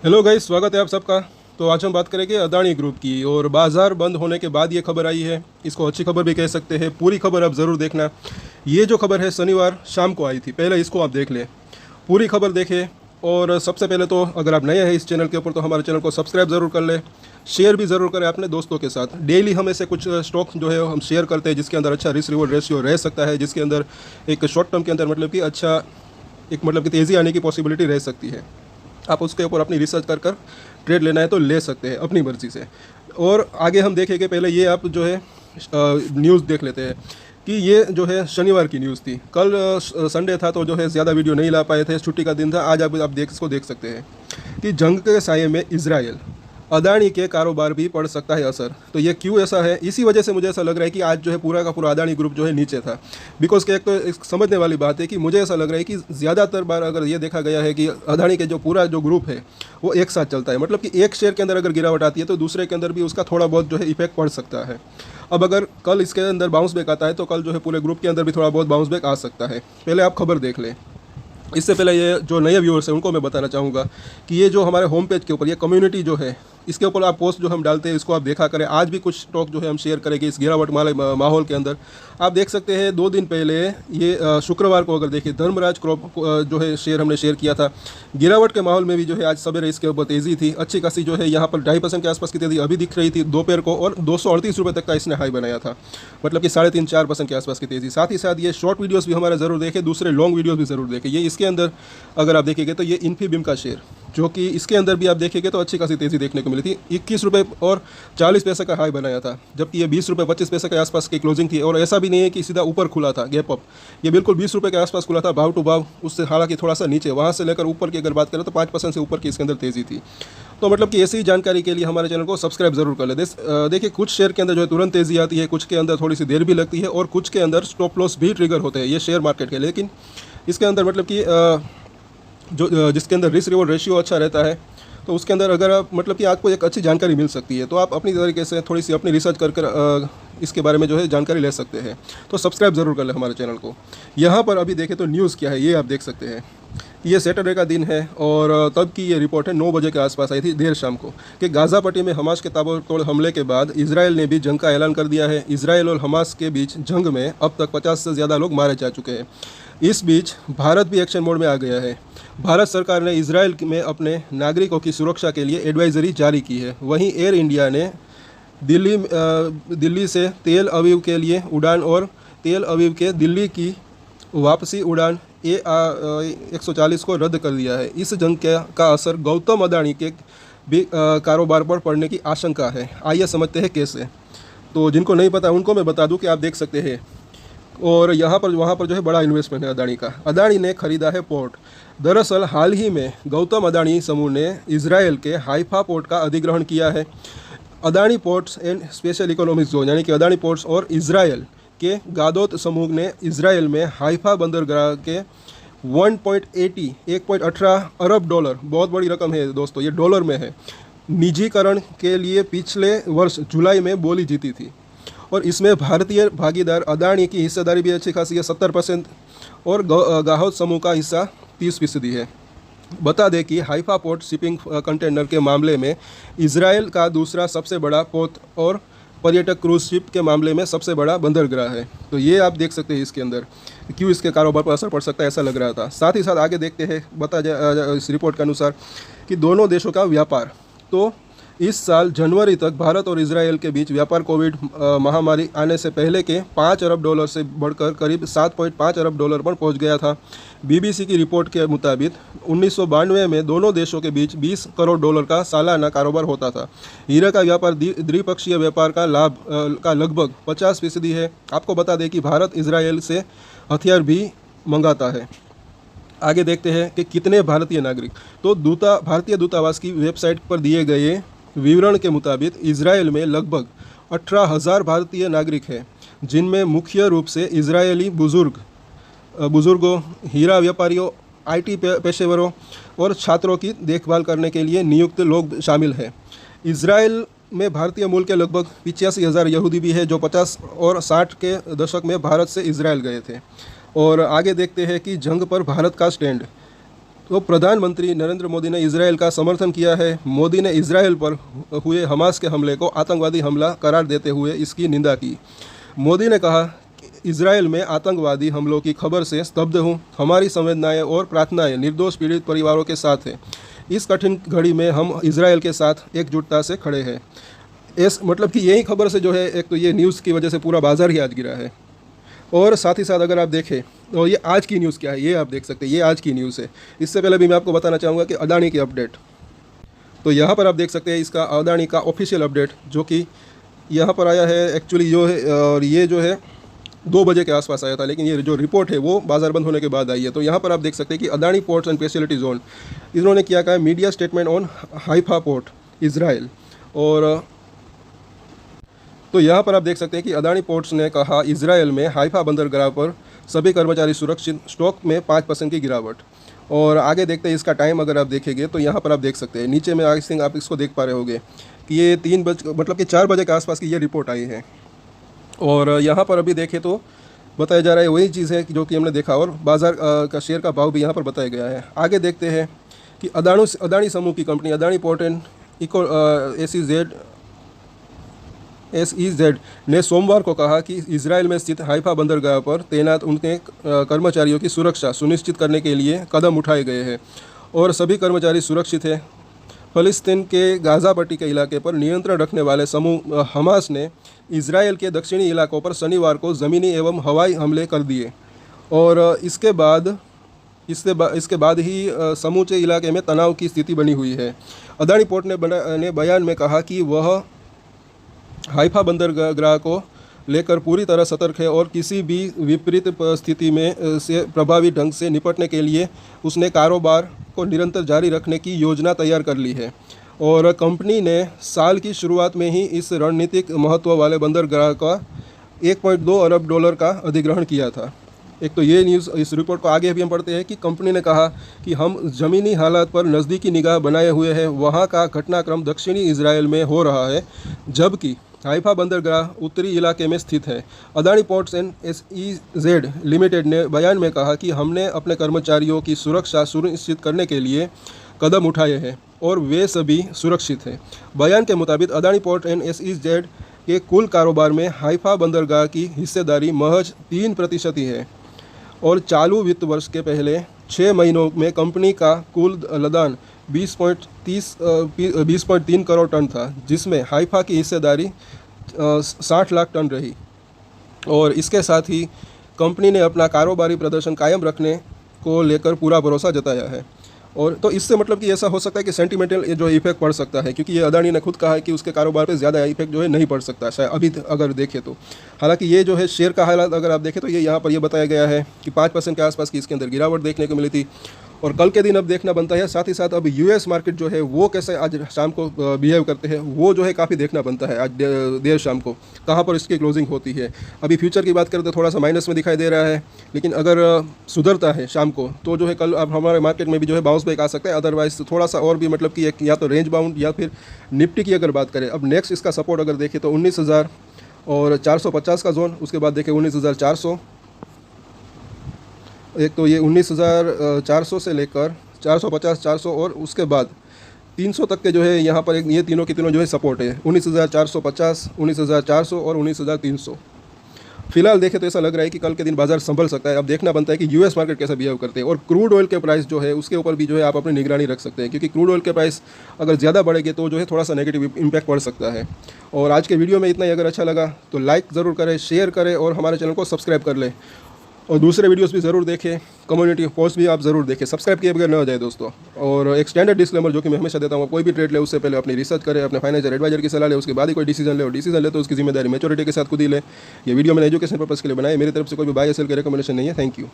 Hello guys, स्वागत है आप सबका। तो आज हम बात करेंगे अदानी ग्रुप की। और बाज़ार बंद होने के बाद ये खबर आई है, इसको अच्छी खबर भी कह सकते हैं। पूरी खबर आप ज़रूर देखना। ये जो खबर है शनिवार शाम को आई थी, पहले इसको आप देख लें, पूरी खबर देखें। और सबसे पहले तो अगर आप नए हैं इस चैनल के ऊपर तो हमारे चैनल को सब्सक्राइब ज़रूर कर लें, शेयर भी ज़रूर करें अपने दोस्तों के साथ। डेली हम ऐसे कुछ स्टॉक जो है हम शेयर करते हैं जिसके अंदर अच्छा रिस्क रिवॉर्ड रेशियो रह सकता है, जिसके अंदर एक शॉर्ट टर्म के अंदर मतलब कि अच्छा एक मतलब कि तेज़ी आने की पॉसिबिलिटी रह सकती है। आप उसके ऊपर अपनी रिसर्च कर कर ट्रेड लेना है तो ले सकते हैं अपनी मर्ज़ी से। और आगे हम देखेंगे, पहले ये आप जो है न्यूज़ देख लेते हैं कि ये जो है शनिवार की न्यूज़ थी। कल संडे था तो जो है ज़्यादा वीडियो नहीं ला पाए थे, छुट्टी का दिन था। आज आप इसको देख सकते हैं कि जंग के साये में इजराइल, अदानी के कारोबार भी पड़ सकता है असर। तो ये क्यों ऐसा है, इसी वजह से मुझे ऐसा लग रहा है कि आज जो है पूरा का पूरा अदानी ग्रुप जो है नीचे था। बिकॉज कि एक तो एक समझने वाली बात है कि मुझे ऐसा लग रहा है कि ज़्यादातर बार अगर ये देखा गया है कि अदानी के जो पूरा जो ग्रुप है वो एक साथ चलता है। मतलब कि एक शेयर के अंदर अगर गिरावट आती है तो दूसरे के अंदर भी उसका थोड़ा बहुत जो है इफेक्ट पड़ सकता है। अब अगर कल इसके अंदर बाउंस बैक आता है तो कल जो है पूरे ग्रुप के अंदर भी थोड़ा बहुत बाउंस बैक आ सकता है। पहले आप खबर देख लें। इससे पहले ये जो नए व्यूअर्स हैं उनको मैं बताना चाहूँगा कि ये जो हमारे होम पेज के ऊपर ये कम्युनिटी जो है, इसके ऊपर आप पोस्ट जो हम डालते हैं इसको आप देखा करें। आज भी कुछ स्टॉक जो है हम शेयर करेंगे इस गिरावट वाले माहौल के अंदर। आप देख सकते हैं 2 दिन पहले ये शुक्रवार को अगर देखिए धर्मराज क्रॉप जो है शेयर हमने शेयर किया था। गिरावट के माहौल में भी जो है आज सवेरे इसके ऊपर तेज़ी थी अच्छी खासी, जो है यहाँ पर 2.5% के आसपास की तेज़ी अभी दिख रही थी दोपहर को। और 238 रुपये तक का इसने हाई बनाया था, मतलब कि 3.5-4% के आसपास की तेज़ी। साथ ही साथ ये शॉर्ट वीडियोस भी हमारा ज़रूर देखें, दूसरे लॉन्ग वीडियोस भी ज़रूर देखें। ये इसके अंदर अगर आप देखेंगे तो ये इन्फीबीम का शेयर, जो कि इसके अंदर भी आप देखेंगे तो अच्छी खासी तेज़ी देखने को मिली थी। 21 रुपये और 40 पैसे का हाई बनाया था, जबकि ये 20 रुपये 25 पैसे के आसपास की क्लोजिंग थी। और ऐसा भी नहीं है कि सीधा ऊपर खुला था गैप अप, ये बिल्कुल 20 रुपये के आसपास खुला था भाव टू भाव, उससे हालांकि थोड़ा सा नीचे, वहाँ से लेकर ऊपर की अगर बात करें तो 5% से ऊपर की इसके अंदर तेज़ी थी। तो मतलब कि ऐसी जानकारी के लिए हमारे चैनल को सब्सक्राइब जरूर कर ले। देखिए कुछ शेयर के अंदर जो है तुरंत तेज़ी आती है, कुछ के अंदर थोड़ी सी देर भी लगती है, और कुछ के अंदर स्टॉप लॉस भी ट्रिगर होते हैं, ये शेयर मार्केट के। लेकिन इसके अंदर मतलब कि जो जिसके अंदर रिस्क रिवॉर्ड रेशियो अच्छा रहता है तो उसके अंदर अगर आप मतलब कि आपको एक अच्छी जानकारी मिल सकती है, तो आप अपनी तरीके से थोड़ी सी अपनी रिसर्च कर इसके बारे में जो है जानकारी ले सकते हैं। तो सब्सक्राइब ज़रूर कर लें हमारे चैनल को। यहाँ पर अभी देखें तो न्यूज़ क्या है ये आप देख सकते हैं। ये सैटरडे का दिन है और तब की ये रिपोर्ट है 9 बजे के आसपास आई थी देर शाम को, कि गाज़ा पट्टी में हमास के ताबड़तोड़ हमले के बाद इजराइल ने भी जंग का ऐलान कर दिया है। इजराइल और हमास के बीच जंग में अब तक 50 से ज़्यादा लोग मारे जा चुके हैं। इस बीच भारत भी एक्शन मोड में आ गया है। भारत सरकार ने इजराइल में अपने नागरिकों की सुरक्षा के लिए एडवाइजरी जारी की है। वहीं एयर इंडिया ने दिल्ली से तेल अवीव के लिए उड़ान और तेल अवीव के दिल्ली की वापसी उड़ान A140 को रद्द कर दिया है। इस जंग का असर गौतम अदानी के भी कारोबार पर पड़ने की आशंका है। आइए समझते हैं कैसे। तो जिनको नहीं पता उनको मैं बता दूं कि आप देख सकते हैं। और यहाँ पर वहाँ पर जो है बड़ा इन्वेस्टमेंट है अदानी का। अदानी ने खरीदा है पोर्ट। दरअसल हाल ही में गौतम अदानी समूह ने इजराइल के हाइफा पोर्ट का अधिग्रहण किया है। Adani ports and special economic zone यानी कि अदानी पोर्ट्स और इजराइल के गादोत समूह ने इजराइल में हाइफा बंदरगाह के 1.18 अरब डॉलर, बहुत बड़ी रकम है दोस्तों, ये डॉलर में है, निजीकरण के लिए पिछले वर्ष जुलाई में बोली जीती थी। और इसमें भारतीय भागीदार अदानी की हिस्सेदारी भी अच्छी खासी है 70%, और गाहौत समूह का हिस्सा 30% है। बता दें कि हाइफा पोर्ट शिपिंग कंटेनर के मामले में इजराइल का दूसरा सबसे बड़ा पोर्ट और पर्यटक क्रूज शिप के मामले में सबसे बड़ा बंदरगाह है। तो ये आप देख सकते हैं इसके अंदर क्यों इसके कारोबार पर असर पड़ सकता है, ऐसा लग रहा था। साथ ही साथ आगे देखते हैं, इस रिपोर्ट के अनुसार कि दोनों देशों का व्यापार, तो इस साल जनवरी तक भारत और इजराइल के बीच व्यापार कोविड महामारी आने से पहले के 5 अरब डॉलर से बढ़कर करीब 7.5 अरब डॉलर पर पहुंच गया था। बीबीसी की रिपोर्ट के मुताबिक 1992 में दोनों देशों के बीच 20 करोड़ डॉलर का सालाना कारोबार होता था। हीरे का व्यापार द्विपक्षीय व्यापार का लाभ का लगभग 50% है। आपको बता दें कि भारत इजराइल से हथियार भी मंगाता है। आगे देखते हैं कि कितने भारतीय नागरिक, तो भारतीय दूतावास की वेबसाइट पर दिए गए विवरण के मुताबिक इजराइल में लगभग 18,000 भारतीय नागरिक हैं, जिनमें मुख्य रूप से इजरायली बुजुर्गों, हीरा व्यापारियों, आईटी पेशेवरों और छात्रों की देखभाल करने के लिए नियुक्त लोग शामिल हैं। इजराइल में भारतीय मूल के लगभग 85,000 यहूदी भी है, जो 50 और 60 के दशक में भारत से इजराइल गए थे। और आगे देखते हैं कि जंग पर भारत का स्टैंड। तो प्रधानमंत्री नरेंद्र मोदी ने इजराइल का समर्थन किया है। मोदी ने इजराइल पर हुए हमास के हमले को आतंकवादी हमला करार देते हुए इसकी निंदा की। मोदी ने कहा, इजराइल में आतंकवादी हमलों की खबर से स्तब्ध हूँ। हमारी संवेदनाएं और प्रार्थनाएं निर्दोष पीड़ित परिवारों के साथ हैं। इस कठिन घड़ी में हम इजराइल के साथ एकजुटता से खड़े हैं। मतलब कि यही खबर से जो है, एक तो ये न्यूज़ की वजह से पूरा बाजार ही आज गिरा है। और साथ ही साथ अगर आप देखें तो ये आज की न्यूज़ क्या है, ये आप देख सकते हैं, ये आज की न्यूज़ है। इससे पहले भी मैं आपको बताना चाहूँगा कि अदानी की अपडेट, तो यहाँ पर आप देख सकते हैं इसका अदानी का ऑफिशियल अपडेट, जो कि यहाँ पर आया है एक्चुअली जो है, और ये जो है 2 बजे के आसपास आया था, लेकिन ये जो रिपोर्ट है वो बाजार बंद होने के बाद आई है। तो यहाँ पर आप देख सकते हैं कि Adani ports and facility zone, इन्होंने क्या कहा, media statement on Haifa port Israel. और तो यहाँ पर आप देख सकते हैं कि अदानी पोर्ट्स ने कहा, इजराइल में हाइफा बंदरगाह पर सभी कर्मचारी सुरक्षित, स्टॉक में 5% की गिरावट। और आगे देखते हैं इसका टाइम, अगर आप देखेंगे तो यहाँ पर आप देख सकते हैं नीचे में आई थिंक आप इसको देख पा रहे होंगे कि ये 4 बजे के आसपास की ये रिपोर्ट आई है। और यहाँ पर अभी देखें तो बताया जा रहा है वही चीज़ है जो कि हमने देखा, और बाजार का शेयर का भाव भी यहाँ पर बताया गया है। आगे देखते हैं कि अदानी समूह की company Adani port and eco SEZ ने सोमवार को कहा कि इजराइल में स्थित हाइफा बंदरगाह पर तैनात उनके कर्मचारियों की सुरक्षा सुनिश्चित करने के लिए कदम उठाए गए हैं और सभी कर्मचारी सुरक्षित हैं। फ़लस्तीन के गाज़ा पट्टी के इलाके पर नियंत्रण रखने वाले समूह हमास ने इजराइल के दक्षिणी इलाकों पर शनिवार को ज़मीनी एवं हवाई हमले कर दिए, और इसके बाद ही समूचे इलाके में तनाव की स्थिति बनी हुई है। अदानी पोर्ट ने बयान में कहा कि वह हाइफा बंदरगाह को लेकर पूरी तरह सतर्क है और किसी भी विपरीत स्थिति में से प्रभावी ढंग से निपटने के लिए उसने कारोबार को निरंतर जारी रखने की योजना तैयार कर ली है। और कंपनी ने साल की शुरुआत में ही इस रणनीतिक महत्व वाले बंदरगाह का $1.2 अरब का अधिग्रहण किया था। एक तो ये न्यूज़, इस रिपोर्ट को आगे भी हम पढ़ते हैं कि कंपनी ने कहा कि हम ज़मीनी हालात पर नज़दीकी निगाह बनाए हुए हैं। वहाँ का घटनाक्रम दक्षिणी इजराइल में हो रहा है, जबकि हाइफा बंदरगाह उत्तरी इलाके में स्थित है। Adani ports and SEZ limited ने बयान में कहा कि हमने अपने कर्मचारियों की सुरक्षा सुनिश्चित करने के लिए कदम उठाए हैं और वे सभी सुरक्षित हैं। बयान के मुताबिक अदानी पोर्ट एंड SEZ के कुल कारोबार में हाइफा बंदरगाह की हिस्सेदारी महज 3% ही है, और चालू वित्त वर्ष के पहले 6 महीनों में कंपनी का कुल लदान 20.3 करोड़ टन था, जिसमें हाइफा की हिस्सेदारी 60 लाख टन रही। और इसके साथ ही कंपनी ने अपना कारोबारी प्रदर्शन कायम रखने को लेकर पूरा भरोसा जताया है। और तो इससे मतलब कि ऐसा हो सकता है कि सेंटिमेंटल जो इफेक्ट पड़ सकता है, क्योंकि ये अदानी ने खुद कहा है कि उसके कारोबार पे ज़्यादा इफेक्ट जो है नहीं पड़ सकता शायद अभी अगर देखें तो। हालांकि ये जो है शेयर का हालात अगर आप देखें तो ये यहाँ पर ये बताया गया है कि 5% के आसपास की इसके अंदर गिरावट देखने को मिली थी। और कल के दिन अब देखना बनता है, साथ ही साथ अब US मार्केट जो है वो कैसे आज शाम को बिहेव करते हैं वो जो है काफ़ी देखना बनता है। आज देर शाम को कहाँ पर इसकी क्लोजिंग होती है। अभी फ्यूचर की बात करें तो थोड़ा सा माइनस में दिखाई दे रहा है, लेकिन अगर सुधरता है शाम को तो जो है कल अब हमारे मार्केट में भी जो है बाउंस बैक आ सकता है। अदरवाइज थोड़ा सा और भी मतलब कि एक या तो रेंज बाउंड या फिर निफ्टी की अगर बात करें, अब नेक्स्ट इसका सपोर्ट अगर देखें तो 19,450 का जोन, उसके बाद देखें 19,400, एक तो ये 19,400 से लेकर 450, 400 और उसके बाद 300 तक के जो है यहाँ पर ये तीनों के तीनों जो है सपोर्ट है, 19,450, 19,400 और 19,300। फिलहाल देखें तो ऐसा लग रहा है कि कल के दिन बाजार संभल सकता है। अब देखना बनता है कि US मार्केट कैसा बिहेव करते हैं, और क्रूड ऑयल के प्राइस जो है उसके ऊपर भी जो है आप अपनी निगरानी रख सकते हैं, क्योंकि क्रूड ऑयल के प्राइस अगर ज़्यादा बढ़ेंगे तो जो है थोड़ा सा नेगेटिव इंपैक्ट पड़ सकता है। और आज के वीडियो में इतना ही। अगर अच्छा लगा तो लाइक ज़रूर करें, शेयर करें और हमारे चैनल को सब्सक्राइब कर लें, और दूसरे वीडियोस भी ज़रूर देखें, कम्युनिटी पोस्ट भी आप ज़रूर देखें, सब्सक्राइब किए बगैर न हो जाए दोस्तों। और एक स्टैंडर्ड डिस्क्लेमर जो कि मैं हमेशा देता हूँ, कोई भी ट्रेड ले उससे पहले अपनी रिसर्च करें, अपने फाइनेंशियल एडवाइजर की सलाह ले, उसके बाद ही कोई डिसीजन ले, और डिसीजन ले तो उसकी जिम्मेदारी मैच्योरिटी के साथ खुद ही ले। ये वीडियो मैंने एजुकेशन पर्पज़ के लिए बनाया, मेरी तरफ से कोई भी बाय या सेल का रिकमेंडेशन नहीं है। Thank you.